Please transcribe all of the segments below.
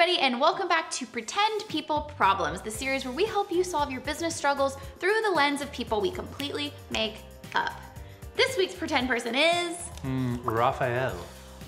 everybody, and welcome back to Pretend People Problems, the series where we help you solve your business struggles through the lens of people we completely make up. This week's pretend person is... Raphael.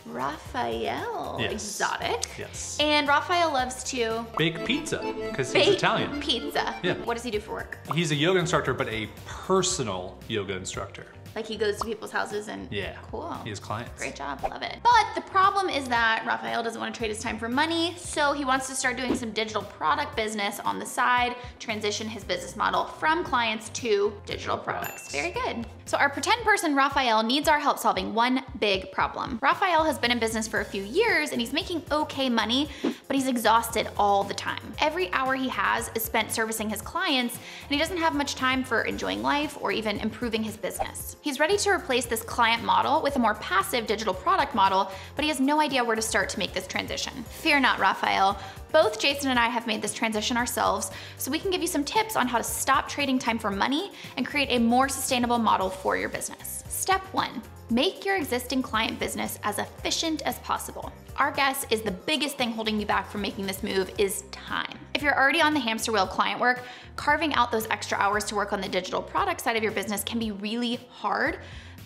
Raphael. Yes. Exotic. Yes. And Raphael loves to... Bake pizza, because he's Italian. Pizza. Yeah. What does he do for work? He's a yoga instructor, but a personal yoga instructor. Like he goes to people's houses and... Yeah. Cool. He has clients. Great job, love it. But the problem is that Raphael doesn't want to trade his time for money, so he wants to start doing some digital product business on the side, transition his business model from clients to digital products. Very good. So our pretend person, Raphael, needs our help solving one big problem. Raphael has been in business for a few years and he's making okay money, but he's exhausted all the time. Every hour he has is spent servicing his clients, and he doesn't have much time for enjoying life or even improving his business. He's ready to replace this client model with a more passive digital product model, but he has no idea where to start to make this transition. Fear not, Raphael. Both Jason and I have made this transition ourselves, so we can give you some tips on how to stop trading time for money and create a more sustainable model for your business. Step 1. Make your existing client business as efficient as possible. Our guess is the biggest thing holding you back from making this move is time. If you're already on the hamster wheel of client work, carving out those extra hours to work on the digital product side of your business can be really hard,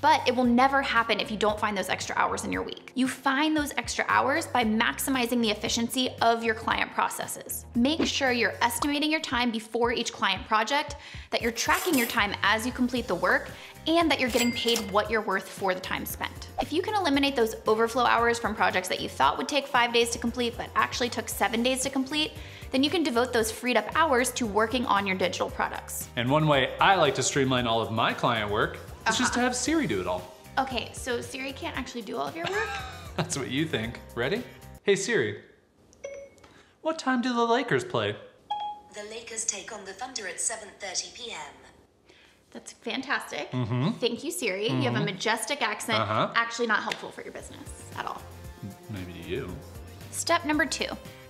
but it will never happen if you don't find those extra hours in your week. You find those extra hours by maximizing the efficiency of your client processes. Make sure you're estimating your time before each client project, that you're tracking your time as you complete the work, and that you're getting paid what you're worth for the time spent. If you can eliminate those overflow hours from projects that you thought would take 5 days to complete but actually took 7 days to complete, then you can devote those freed up hours to working on your digital products. And one way I like to streamline all of my client work is just to have Siri do it all. Okay, so Siri can't actually do all of your work? That's what you think. Ready? Hey Siri, what time do the Lakers play? The Lakers take on the Thunder at 7:30 p.m. That's fantastic. Thank you, Siri. You have a majestic accent. Actually not helpful for your business at all. Maybe to you. Step number 2.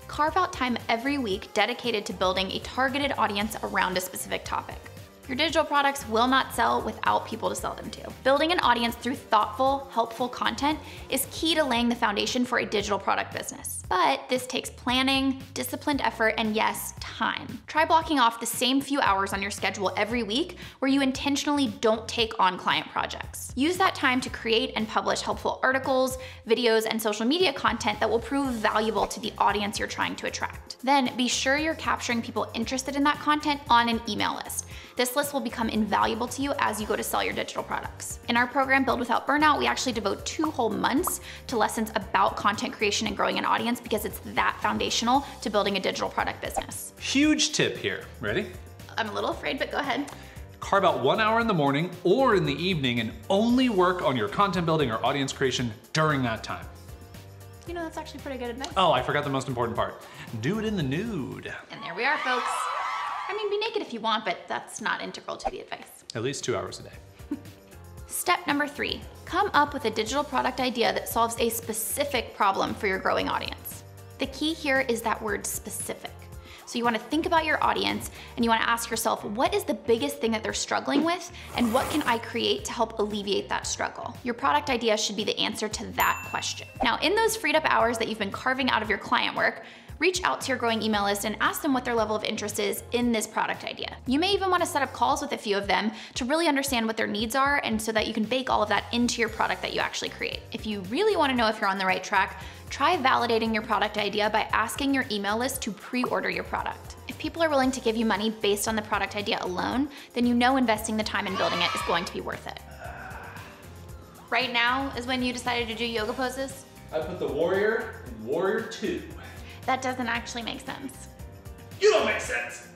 Carve out time every week dedicated to building a targeted audience around a specific topic. Your digital products will not sell without people to sell them to. Building an audience through thoughtful, helpful content is key to laying the foundation for a digital product business. But this takes planning, disciplined effort, and yes, time. Try blocking off the same few hours on your schedule every week where you intentionally don't take on client projects. Use that time to create and publish helpful articles, videos, and social media content that will prove valuable to the audience you're trying to attract. Then be sure you're capturing people interested in that content on an email list. This list will become invaluable to you as you go to sell your digital products. In our program, Build Without Burnout, we actually devote 2 whole months to lessons about content creation and growing an audience because it's that foundational to building a digital product business. Huge tip here. Ready? I'm a little afraid, but go ahead. Carve out 1 hour in the morning or in the evening and only work on your content building or audience creation during that time. You know, that's actually pretty good advice. Oh, I forgot the most important part. Do it in the nude. And there we are, folks. I mean, be naked if you want, but that's not integral to the advice. At least 2 hours a day. Step number 3, come up with a digital product idea that solves a specific problem for your growing audience. The key here is that word specific. So you want to think about your audience and you want to ask yourself, what is the biggest thing that they're struggling with and what can I create to help alleviate that struggle? Your product idea should be the answer to that question. Now, in those freed up hours that you've been carving out of your client work, reach out to your growing email list and ask them what their level of interest is in this product idea. You may even want to set up calls with a few of them to really understand what their needs are and so that you can bake all of that into your product that you actually create. If you really want to know if you're on the right track, try validating your product idea by asking your email list to pre-order your product. If people are willing to give you money based on the product idea alone, then you know investing the time in building it is going to be worth it. Right now is when you decided to do yoga poses? I put the warrior in warrior 2. That doesn't actually make sense. You don't make sense.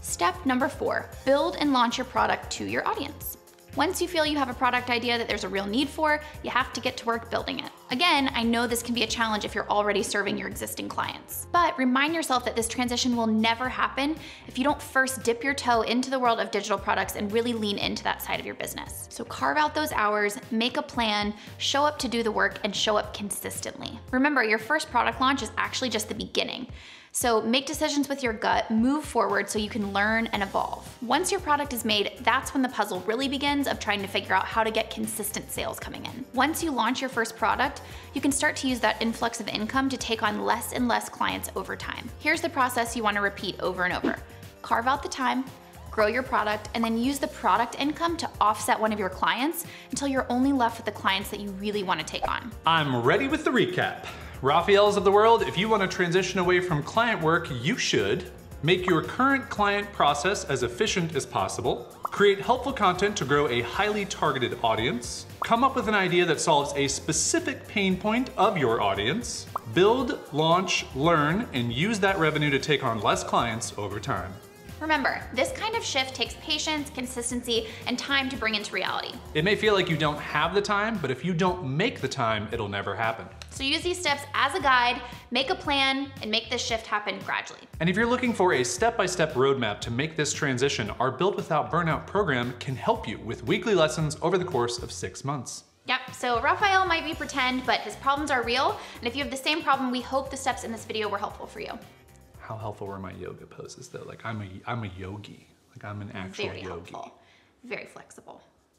Step number 4, build and launch your product to your audience. Once you feel you have a product idea that there's a real need for, you have to get to work building it. Again, I know this can be a challenge if you're already serving your existing clients, but remind yourself that this transition will never happen if you don't first dip your toe into the world of digital products and really lean into that side of your business. So carve out those hours, make a plan, show up to do the work, and show up consistently. Remember, your first product launch is actually just the beginning. So make decisions with your gut, move forward so you can learn and evolve. Once your product is made, that's when the puzzle really begins of trying to figure out how to get consistent sales coming in. Once you launch your first product, you can start to use that influx of income to take on less and less clients over time. Here's the process you want to repeat over and over. Carve out the time, grow your product, and then use the product income to offset one of your clients until you're only left with the clients that you really want to take on. I'm ready with the recap. Raphaels of the world, if you want to transition away from client work, you should make your current client process as efficient as possible, create helpful content to grow a highly targeted audience, come up with an idea that solves a specific pain point of your audience, build, launch, learn, and use that revenue to take on less clients over time. Remember, this kind of shift takes patience, consistency, and time to bring into reality. It may feel like you don't have the time, but if you don't make the time, it'll never happen. So use these steps as a guide, make a plan, and make this shift happen gradually. And if you're looking for a step-by-step roadmap to make this transition, our Build Without Burnout program can help you with weekly lessons over the course of 6 months. Yep, so Raphael might be pretend, but his problems are real. And if you have the same problem, we hope the steps in this video were helpful for you. How helpful were my yoga poses though? Like I'm a yogi. Like I'm an actual Very yogi. helpful, very flexible.